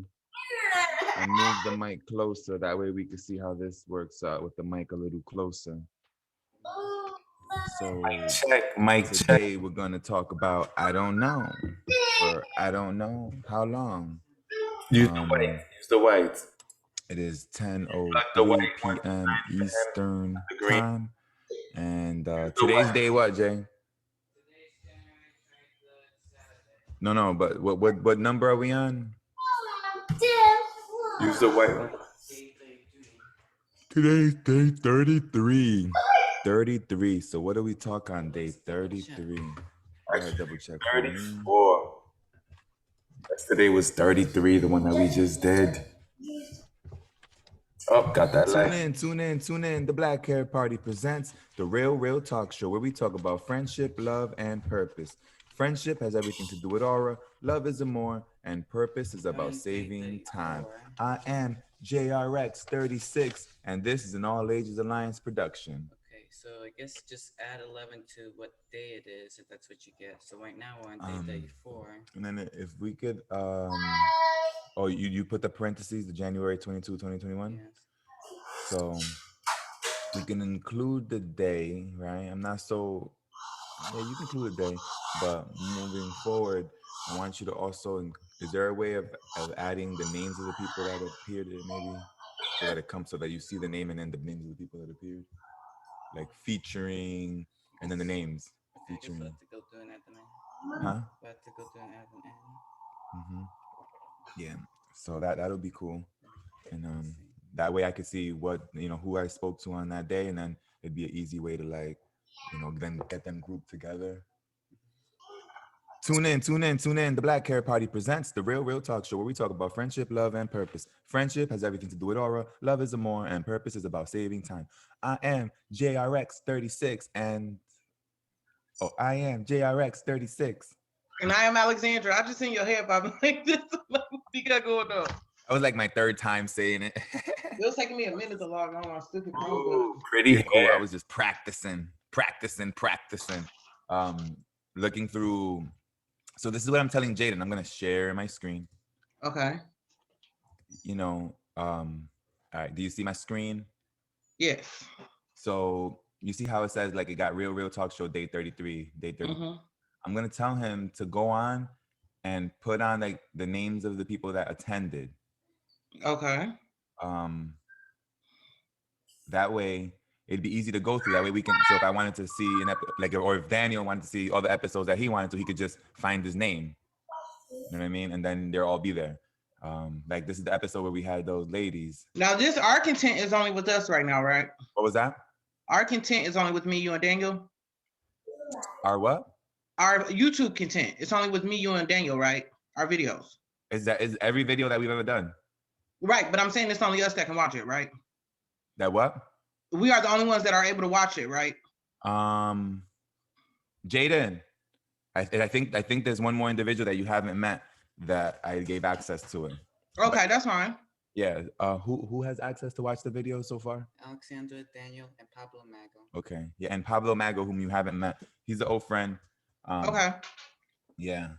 I moved the mic closer. That way we can see how this works out with the mic a little closer. So
Mic check.
today we're gonna talk about I don't know. For I don't know how long.
Use the white. Use the white.
It is
the
10:03
white
p.m. Eastern
the green.
time. And today's day what, Jay? No, but what number are we on?
Use the white one.
Today's day 33. 33. So what do we talk on day 33? Go ahead, double check for me.
34. Yesterday was 33, the one that we just did. Oh, got that light.
Tune in. The Black Hair Party presents the Real Talk Show, where we talk about friendship, love, and purpose. Friendship has everything to do with aura, love is a more, and purpose is about saving time. I am JRX 36, and this is an All Ages Alliance production.
Okay, so I guess just add 11 to what day it is, if that's what you get. So right now we're on day 34.
And then if we could, oh, you put the parentheses, the January 22, 2021?
Yes.
So we can include the day, right? I'm not so, yeah, you can include the day, but moving forward, I want you to also, is there a way of adding the names of the people that appeared maybe? So that it comes, so that you see the name and then the names of the people that appeared? Like featuring, and then the names.
Okay,
featuring.
I guess we'll have to go through and add the name.
Huh?
We'll have to go through and add an N.
Yeah, so that'll be cool. And that way I could see what, who I spoke to on that day, and then it'd be an easy way to then get them grouped together. Tune in. The Black Hair Party presents the Real Talk Show, where we talk about friendship, love, and purpose. Friendship has everything to do with aura, love is a more, and purpose is about saving time. I am JRX 36, and I am JRX 36.
And I am Alexandra. I just seen your hair popping like this. What you got going on?
That was like my third time saying it.
It was taking me a minute to log on my stupid Chromebook.
Ooh, pretty
cool. I was just practicing. Looking through. So this is what I'm telling Jaden. I'm gonna share my screen.
Okay.
All right. Do you see my screen?
Yes.
So you see how it says like it got Real Talk Show day 33, day 30. I'm gonna tell him to go on and put on like the names of the people that attended.
Okay.
That way it'd be easy to go through. That way we can. So if I wanted to see or if Daniel wanted to see all the episodes that he wanted to, he could just find his name. You know what I mean? And then they'll all be there. Like this is the episode where we had those ladies.
Now our content is only with us right now, right?
What was that?
Our content is only with me, you, and Daniel.
Our what?
Our YouTube content. It's only with me, you, and Daniel, right? Our videos.
Is every video that we've ever done?
Right, but I'm saying it's only us that can watch it, right?
That what?
We are the only ones that are able to watch it, right?
Jaden, I think there's one more individual that you haven't met that I gave access to it.
Okay, that's fine.
Yeah. Who has access to watch the video so far?
Alexandra, Daniel, and Pablo Mago.
Okay. Yeah, and Pablo Mago, whom you haven't met. He's an old friend.
Okay.
Yeah.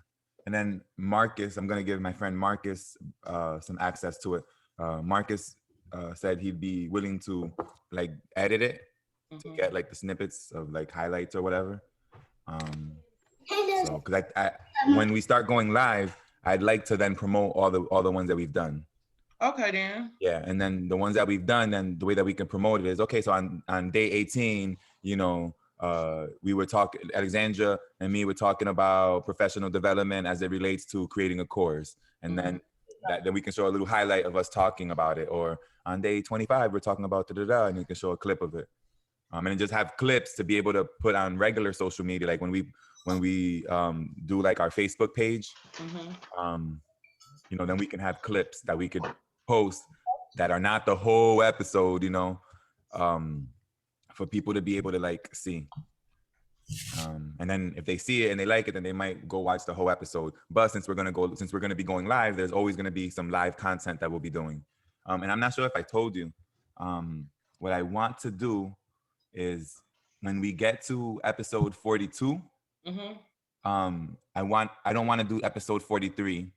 And then Marcus, I'm gonna give my friend Marcus some access to it. Marcus said he'd be willing to like edit it to get like the snippets of like highlights or whatever. So because I when we start going live, I'd like to then promote all the ones that we've done.
Okay, then.
Yeah, and then the ones that we've done, then the way that we can promote it is okay. So on day 18, we were talking, Alexandra and me were talking about professional development as it relates to creating a course, and then we can show a little highlight of us talking about it. Or on day 25, we're talking about and you can show a clip of it. And then just have clips to be able to put on regular social media, like when we when we do like our Facebook page,
Mm-hmm.
you know, then we can have clips that we could post that are not the whole episode, you know, for people to be able to like see. And then if they see it and they like it, then they might go watch the whole episode. But since we're gonna be going live, there's always gonna be some live content that we'll be doing. And I'm not sure if I told you, what I want to do is when we get to episode 42,
Mm-hmm.
I don't want to do episode 43.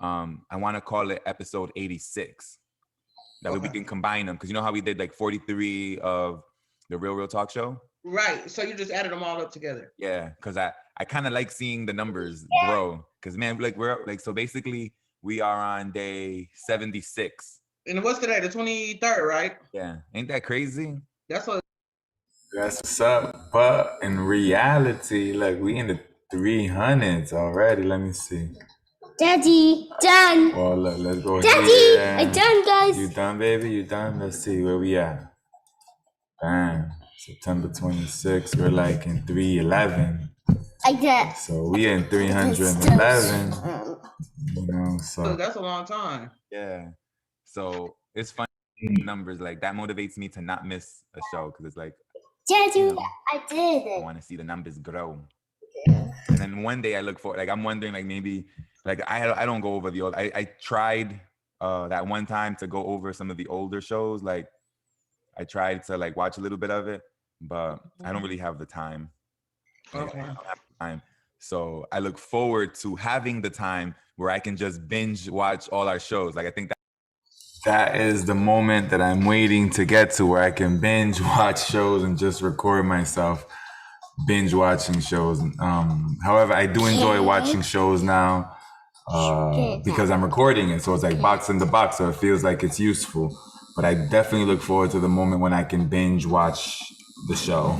I want to call it episode 86. That way we can combine them, because you know how we did like 43 of the Real Talk Show?
Right. So you just added them all up together.
Yeah, because I kind of like seeing the numbers grow. Because man, like we're like, so basically we are on day 76.
And what's today? The 23rd, right?
Yeah, ain't that crazy?
That's what.
That's what's up. But in reality, look, we in the 300s already. Let me see.
Daddy, done.
Well, look, let's go
Daddy,
here.
I done, guys.
You done, baby? You done? Let's see where we at. Bam. September 26th. We're like in 311.
I did.
So we in 311. You know, so
That's a long time.
Yeah. So it's fun numbers, like that motivates me to not miss a show, because it's like,
Daddy,
you know,
I did
I
it.
want to see the numbers grow. And then one day I look for, like, I'm wondering, like, maybe, like, I don't go over the old, I tried that one time to go over some of the older shows. Like, I tried to, like, watch a little bit of it, but I don't really have the time. Like,
Okay.
I don't have the time. So I look forward to having the time where I can just binge watch all our shows. Like, I think
that is the moment that I'm waiting to get to, where I can binge watch shows and just record myself binge watching shows. However, I do enjoy watching shows now because I'm recording it. So it's like box in the box. So it feels like it's useful. But I definitely look forward to the moment when I can binge watch the show.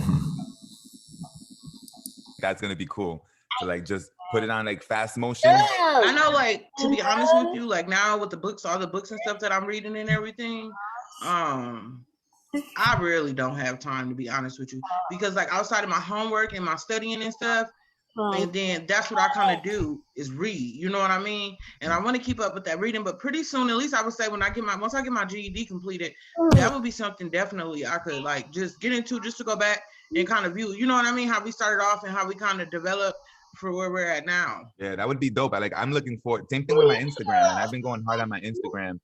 that's going to be cool to, like, just put it on like fast motion.
I know, like, to be honest with you, like now with the books, all the books and stuff that I'm reading and everything, I really don't have time, to be honest with you, because like outside of my homework and my studying and stuff, and then that's what I kind of do is read, you know what I mean? And I want to keep up with that reading, but pretty soon, at least I would say once I get my GED completed, that would be something definitely I could like just get into, just to go back and kind of view, you know what I mean? How we started off and how we kind of developed for where we're at now.
Yeah, that would be dope. I'm looking forward. Same thing with my Instagram, and I've been going hard on my Instagram.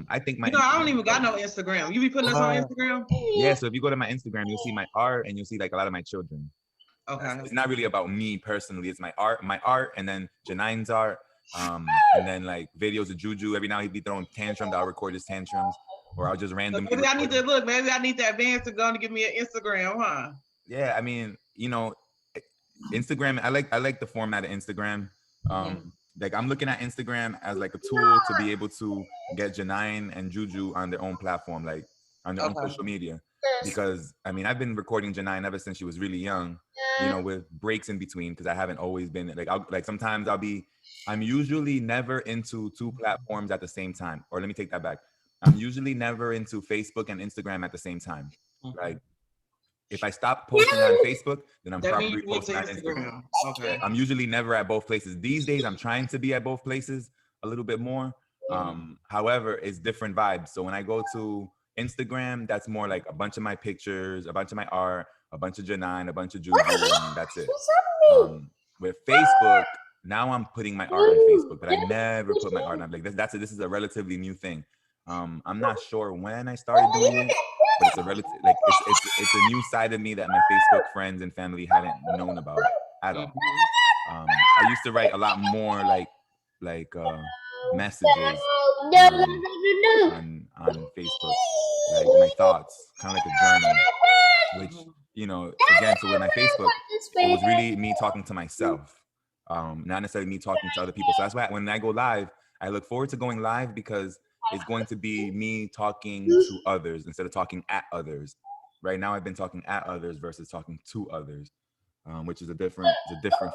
I think my
I don't even got no Instagram. You be putting us on Instagram?
Yeah, so if you go to my Instagram, you'll see my art, and you'll see like a lot of my children.
Okay.
It's not really about me personally. It's my art, and then Janine's art, and then like videos of Juju. Every now he'd be throwing tantrums. I'll record his tantrums, or I'll just randomly.
Maybe I need to look. Maybe I need that advance to go and give me an Instagram, huh?
Yeah, I mean, you know, Instagram. I like the format of Instagram. Like I'm looking at Instagram as like a tool to be able to get Janine and Juju on their own platform, like on their own social media. Because I mean, I've been recording Janine ever since she was really young, you know, with breaks in between, because I haven't always been like sometimes I'm usually never into two platforms at the same time. Or let me take that back. I'm usually never into Facebook and Instagram at the same time. Like if I stop posting on Facebook, then I'm probably posting on Instagram.
Okay.
I'm usually never at both places. These days, I'm trying to be at both places a little bit more. However, it's different vibes. So when I go to Instagram, that's more like a bunch of my pictures, a bunch of my art, a bunch of Janine, a bunch of Juju, and that's it. With Facebook, now I'm putting my art on Facebook, but I never put my art on. Like this is a relatively new thing. I'm not sure when I started doing it, but it's a relative, like it's a new side of me that my Facebook friends and family hadn't known about at all. I used to write a lot more like messages on Facebook, like my thoughts, kind of like a journal, which, you know, again, so with my Facebook, it was really me talking to myself, not necessarily me talking to other people. So that's why when I go live, I look forward to going live, because it's going to be me talking to others instead of talking at others. Right now, I've been talking at others versus talking to others, which is a different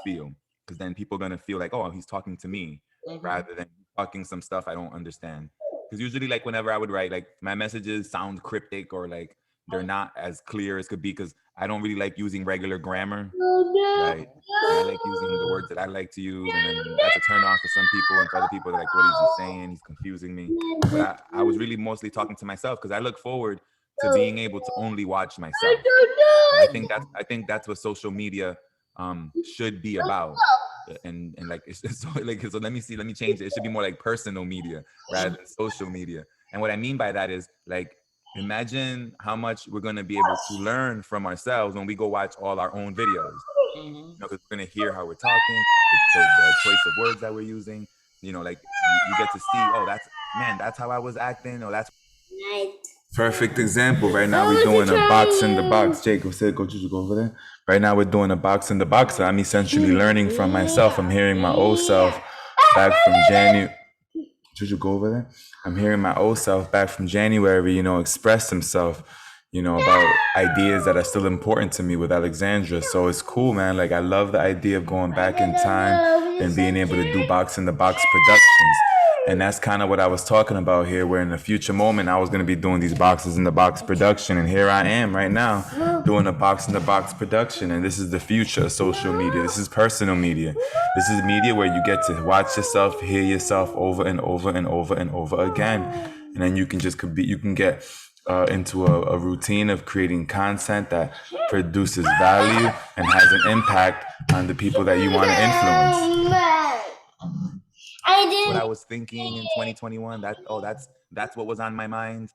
feel, because then people are going to feel like, oh, he's talking to me, rather than talking some stuff I don't understand. Because usually, like whenever I would write, like my messages sound cryptic, or like, they're not as clear as could be, because I don't really like using regular grammar, right? And I like using the words that I like to use, and then that's a turn on for some people, and for other people, they're like, what is he saying? He's confusing me. But I was really mostly talking to myself, because I look forward to being able to only watch myself. And I think that's what social media should be about. And like it's so like, so let me change it. It should be more like personal media rather than social media. And what I mean by that is, like, imagine how much we're going to be able to learn from ourselves when we go watch all our own videos. You know, because we're going to hear how we're talking, the choice of words that we're using. You know, like you get to see, oh, that's how I was acting, or that's
Perfect example. Right now we're doing a box in the box. Jacob said, "Go, Juju, go over there." Right now we're doing a box in the box. So I'm essentially learning from myself. I'm hearing my old self back from January. Juju, go over there. I'm hearing my old self back from January, you know, express himself, you know, about ideas that are still important to me with Alexandra. So it's cool, man. Like, I love the idea of going back in time and being able to do box in the box productions. And that's kind of what I was talking about here, where in a future moment, I was going to be doing these boxes in the box production. And here I am right now doing a box in the box production. And this is the future of social media. This is personal media. This is media where you get to watch yourself, hear yourself over and over and over and over again. And then you can get into a routine of creating content that produces value and has an impact on the people that you want to influence.
what I was thinking in 2021. That's what was on my mind.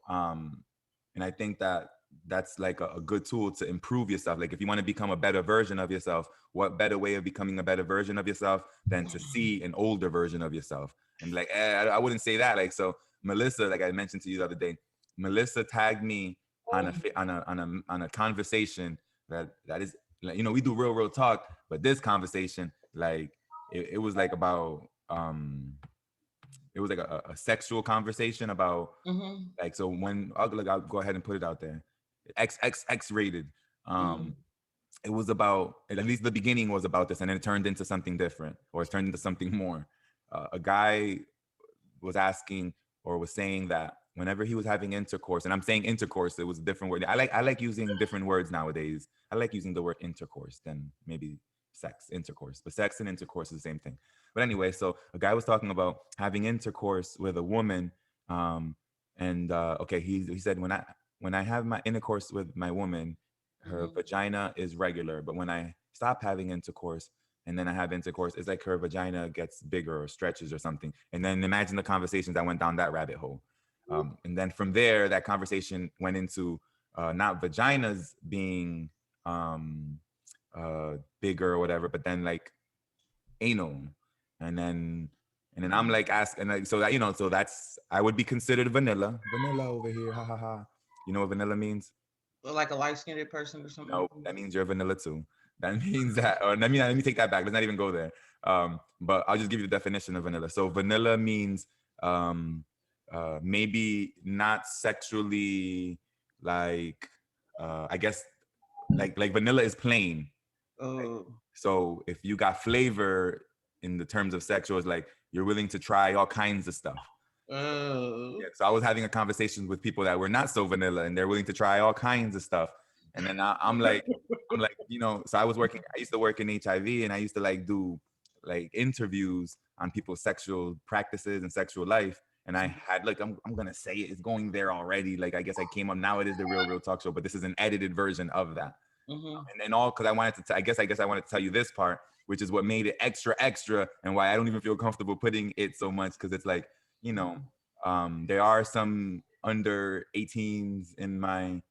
And I think that that's like a good tool to improve yourself. Like, if you want to become a better version of yourself, what better way of becoming a better version of yourself than to see an older version of yourself and be like, I wouldn't say that. Like, so Melissa, like I mentioned to you the other day, Melissa tagged me on a conversation that is, like, you know, we do real talk, but this conversation, like, it was like about it was like a sexual conversation about like, so when I'll go ahead and put it out there, X rated. It was about, at least the beginning was about this, and then it turned into something different, or it turned into something more. A guy was asking, or was saying, that whenever he was having intercourse, and I'm saying intercourse, it was a different word. I like using different words nowadays. I like using the word intercourse than maybe intercourse, but sex and intercourse is the same thing. But anyway, so a guy was talking about having intercourse with a woman, and okay, he said, when I have my intercourse with my woman, her vagina is regular, but when I stop having intercourse and then I have intercourse, it's like her vagina gets bigger or stretches or something. And then imagine the conversations that went down that rabbit hole. And then from there, that conversation went into not vaginas being bigger or whatever, but then like anal. And then I'm like asking, like, so that, you know, so that's, I would be considered vanilla over here. Ha ha ha. You know what vanilla means?
Like a light-skinned person or something.
No, that means you're vanilla too. That means that, or let me take that back. Let's not even go there. But I'll just give you the definition of vanilla. So vanilla means maybe not sexually, like I guess like vanilla is plain.
Oh.
So if you got flavor in the terms of sexual, it's like you're willing to try all kinds of stuff.
Oh.
Yeah, so I was having a conversation with people that were not so vanilla, and they're willing to try all kinds of stuff. And then I'm like, you know, so I used to work in HIV, and I used to like do like interviews on people's sexual practices and sexual life. And I had, like, I'm gonna say it's going there already. Like, I guess I came up, now it is the real talk show, but this is an edited version of that. And then all, because I wanted to, I guess I wanted to tell you this part, which is what made it extra, and why I don't even feel comfortable putting it so much, because it's like, you know, there are some under 18s in my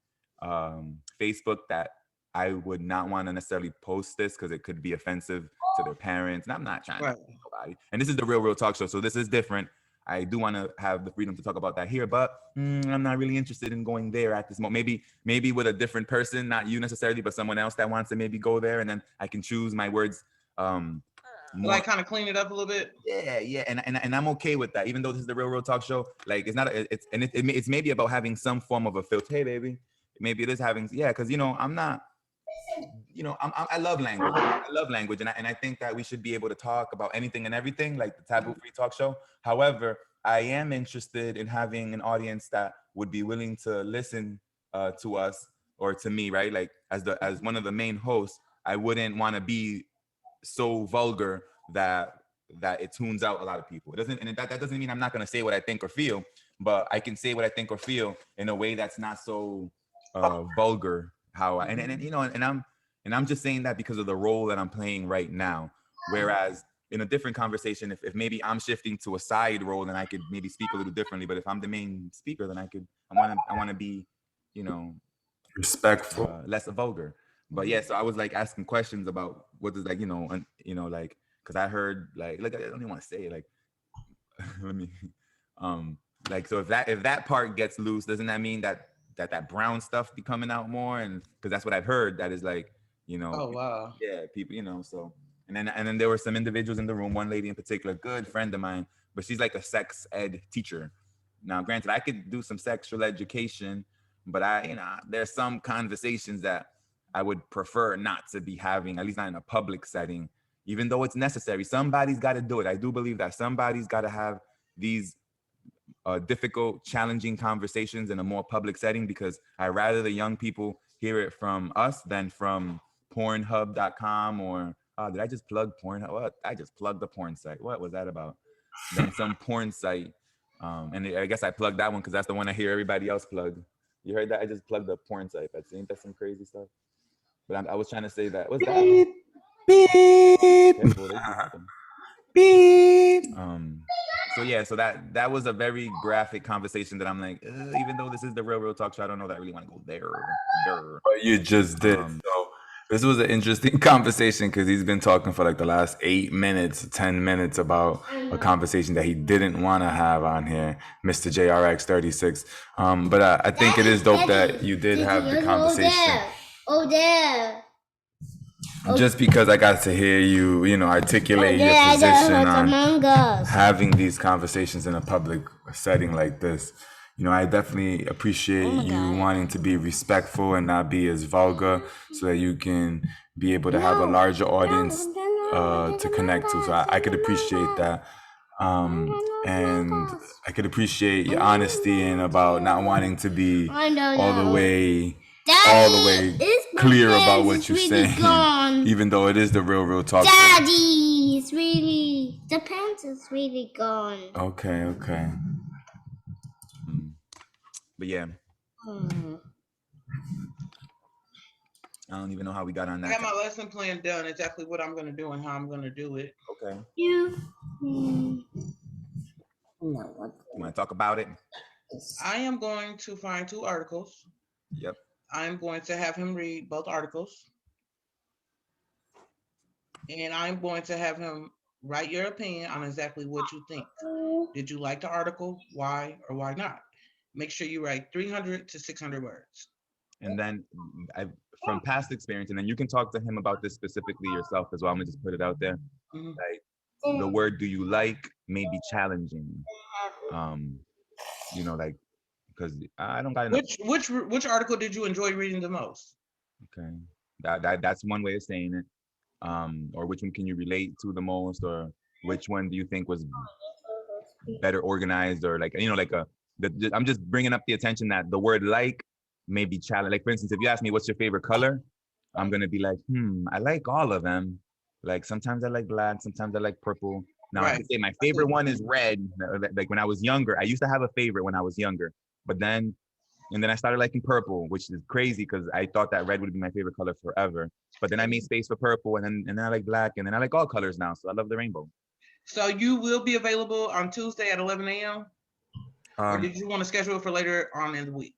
Facebook that I would not want to necessarily post this, because it could be offensive to their parents, and I'm not trying to hurt nobody. And this is the real talk show, so this is different. I do want to have the freedom to talk about that here, but I'm not really interested in going there at this moment. Maybe with a different person, not you necessarily, but someone else that wants to maybe go there, and then I can choose my words. More.
Like kind of clean it up a little bit.
Yeah, and I'm okay with that. Even though this is the real talk show, like, it's not. It's maybe about having some form of a filter. Hey, baby, maybe it is having, yeah, because, you know, I'm not. You know, I love language. I love language, and I think that we should be able to talk about anything and everything, like the taboo-free talk show. However, I am interested in having an audience that would be willing to listen to us or to me, right? Like as one of the main hosts, I wouldn't want to be so vulgar that it tunes out a lot of people. It doesn't, and that doesn't mean I'm not going to say what I think or feel, but I can say what I think or feel in a way that's not so vulgar. How I, and you know, and I'm just saying that because of the role that I'm playing right now. Whereas in a different conversation, if maybe I'm shifting to a side role, then I could maybe speak a little differently. But if I'm the main speaker, then I want to be, you know,
Respectful.
less vulgar. But yeah, so I was like asking questions about what does like, like, because I heard like I don't even want to say it, like let me like, so if that part gets loose, doesn't that mean that brown stuff be coming out more? And because that's what I've heard, that is like,
Oh wow.
yeah, people, so and then there were some individuals in the room, one lady in particular, good friend of mine, but she's like a sex ed teacher. Now granted, I could do some sexual education, but there's some conversations that I would prefer not to be having, at least not in a public setting, even though it's necessary. Somebody's got to do it. I do believe that somebody's got to have these difficult, challenging conversations in a more public setting, because I rather the young people hear it from us than from Pornhub.com or did I just plug Pornhub? What? I just plugged the porn site. What was that about? Then some porn site. And I guess I plugged that one because that's the one I hear everybody else plug. You heard that? I just plugged the porn site. Ain't that some crazy stuff? But I was trying to say that. What's that?
Beep, beep,
Careful, they do happen.
beep.
So yeah, so that was a very graphic conversation that I'm like, even though this is the real talk show, I don't know that I really want to go there.
But you just did. So this was an interesting conversation because he's been talking for like the last 8 minutes, 10 minutes about a conversation that he didn't want to have on here, Mr. JRX36. But I think it is dope that you did have the conversation.
Oh, there.
Just because I got to hear you, articulate your position on having these conversations in a public setting like this. I definitely appreciate you wanting to be respectful and not be as vulgar so that you can be able to have a larger audience to connect to. So I could appreciate that. And I could appreciate your honesty and about not wanting to be all the way clear about what you're saying, even though it is the real talk.
Daddy is really, the pants is really gone.
Okay.
But yeah, I don't even know how we got on that.
I got my lesson plan done, exactly what I'm going to do and how I'm going to do it.
Okay.
You
want to talk about it?
I am going to find 2 articles.
Yep.
I'm going to have him read both articles. And I'm going to have him write your opinion on exactly what you think. Did you like the article? Why or why not? Make sure you write 300 to 600 words.
And then from past experience, and then you can talk to him about this specifically yourself as well. I'm gonna just put it out there.
Mm-hmm.
Like the word "do you like" may be challenging. Like, because I don't got enough.
Which article did you enjoy reading the most?
Okay, that's one way of saying it. Or which one can you relate to the most, or which one do you think was better organized, or like I'm just bringing up the attention that the word "like" may be challenging. Like for instance, if you ask me what's your favorite color, I'm gonna be like, I like all of them. Like sometimes I like black, sometimes I like purple. Now I can say my favorite one is red. Like when I was younger, I used to have a favorite when I was younger, but then I started liking purple, which is crazy because I thought that red would be my favorite color forever. But then I made space for purple, and then I like black, and then I like all colors now. So I love the rainbow.
So you will be available on Tuesday at 11 a.m. Or did you want to schedule it for later on in the week?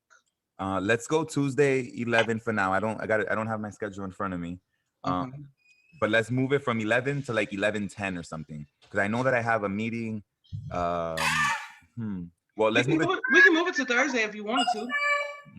Let's go Tuesday 11 for now. I don't have my schedule in front of me.
Okay.
But let's move it from 11 to like 11:10 or something, because I know that I have a meeting. Well, we
can move it to Thursday if you wanted to.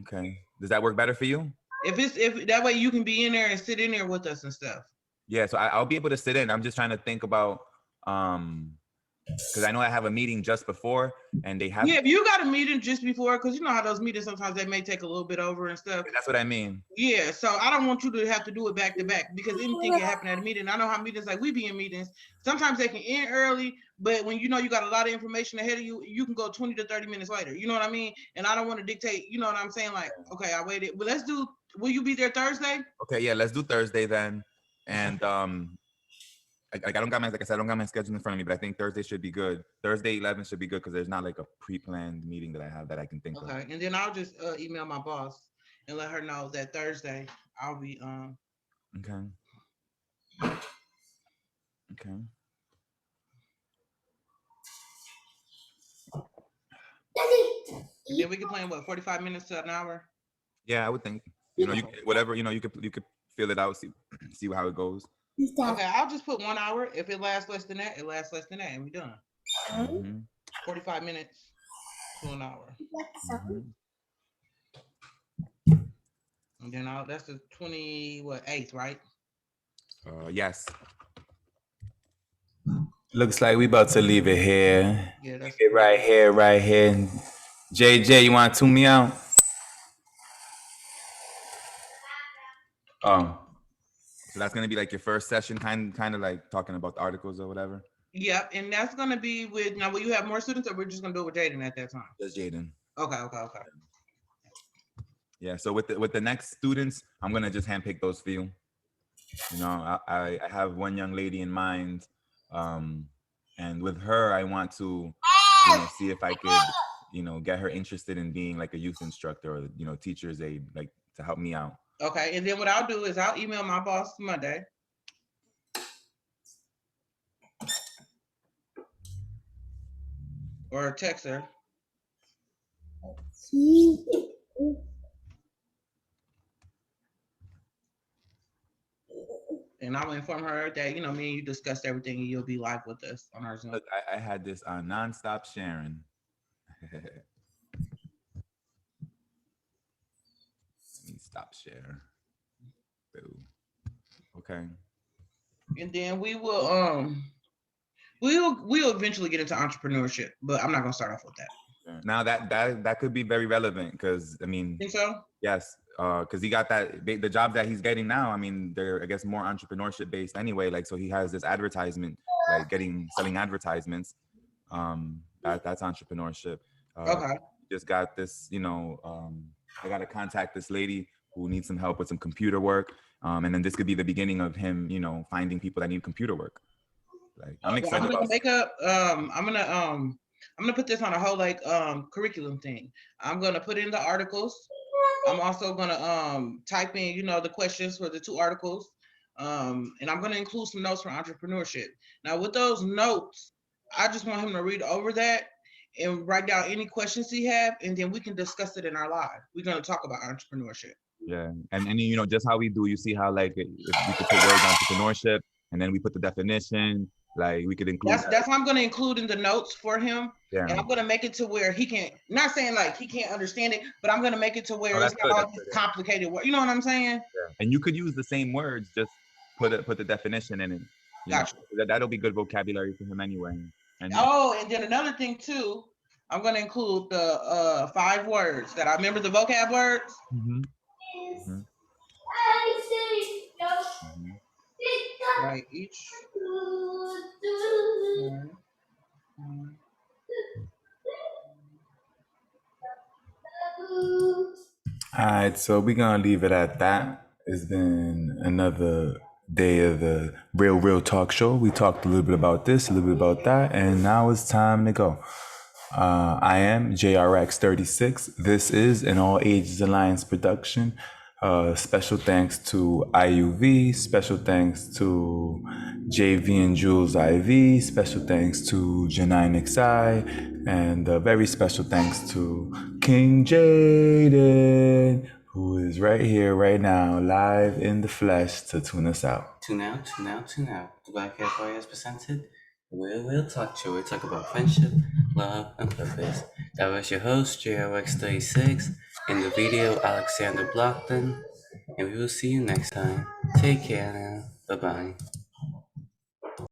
Okay. Does that work better for you?
If that way you can be in there and sit in there with us and stuff.
Yeah, so I'll be able to sit in. I'm just trying to think about because I know I have a meeting just before, and they have.
Yeah, if you got a meeting just before, because you know how those meetings sometimes they may take a little bit over and stuff.
That's what I mean.
Yeah, so I don't want you to have to do it back to back, because anything can happen at a meeting. I know how meetings, like we be in meetings, sometimes they can end early, But when you know you got a lot of information ahead of you, you can go 20 to 30 minutes later. You know what I mean? And I don't want to dictate, you know what I'm saying? Like, okay, I waited. But let's do, will you be there Thursday?
Okay, yeah, let's do Thursday then. And I don't got my, like I said, I don't got my schedule in front of me, but I think Thursday should be good. Thursday 11 should be good because there's not like a pre-planned meeting that I have that I can think of.
Okay, and then I'll just email my boss and let her know that Thursday I'll be
Okay. Okay.
And then we can plan what, 45 minutes to an hour?
Yeah, I would think. You know, you whatever, you know, you could feel it out, see how it goes.
Okay, I'll just put 1 hour. If it lasts less than that, it lasts less than that, and we're done.
Mm-hmm.
45 minutes to an hour.
Mm-hmm.
And then that's the 8th, right?
Yes.
Looks like we about to leave it here.
Yeah, that's
it right here, right here. JJ, you want to tune me out? Oh.
So that's gonna be like your first session, kind of like talking about the articles or whatever.
Yep, and that's gonna be with, now will you have more students or we're just gonna do it with Jaden at that time?
Just Jaden.
Okay.
Yeah, so with the next students, I'm gonna just handpick those for you. You know, I have one young lady in mind, and with her, I want to, you know, see if I could, you know, get her interested in being like a youth instructor or, you know, teacher's aide, like to help me out.
Okay, and then what I'll do is I'll email my boss Monday. Or text her. And I will inform her that, you know, me and you discussed everything and you'll be live with us on our Zoom.
Look, I had this nonstop sharing. Let me stop share. Boo. Okay.
And then we will we'll eventually get into entrepreneurship, but I'm not gonna start off with that.
Now that could be very relevant because I mean,
think so?
Yes, because he got that the jobs that he's getting now. I mean, they're I guess more entrepreneurship based anyway. Like, so he has this advertisement, like selling advertisements. That's entrepreneurship.
Okay.
Just got this, you know. I got to contact this lady who needs some help with some computer work, and then this could be the beginning of him, you know, finding people that need computer work. Like, I'm excited.
I'm gonna make up. I'm gonna put this on a whole like curriculum thing. I'm gonna put in the articles. I'm also gonna type in, you know, the questions for the 2 articles. And I'm gonna include some notes for entrepreneurship. Now with those notes, I just want him to read over that and write down any questions he have, and then we can discuss it in our live. We're gonna talk about entrepreneurship.
Yeah, and you know, just how we do. You see how like if we could put words entrepreneurship, and then we put the definition. Like we could include.
That's what I'm going to include in the notes for him.
Yeah.
And I'm going to make it to where he can, not saying like he can't understand it, but I'm going to make it to where it's not all this complicated work. You know what I'm saying?
Yeah. And you could use the same words, just put the definition in it.
Gotcha.
That'll be good vocabulary for him anyway. And
then another thing too, I'm going to include the 5 words that I remember, the vocab words.
Mm-hmm.
Mm-hmm.
Right, each.
All right, so we're gonna leave it at that. It's been another day of the Real Talk Show. We talked a little bit about this, a little bit about that, and now it's time to go. I am JRX36. This is an All Ages Alliance production. Special thanks to IUV, special thanks to JV and Jules IV, special thanks to Janine XI, and very special thanks to King Jaden, who is right here, right now, live in the flesh to tune us out.
Tune out. The Black Hair Party has presented the Real Talk Show. We talk about friendship, love, and purpose. That was your host, JRX36. In the video, Alexander Blockton. And we will see you next time. Take care now. Bye-bye.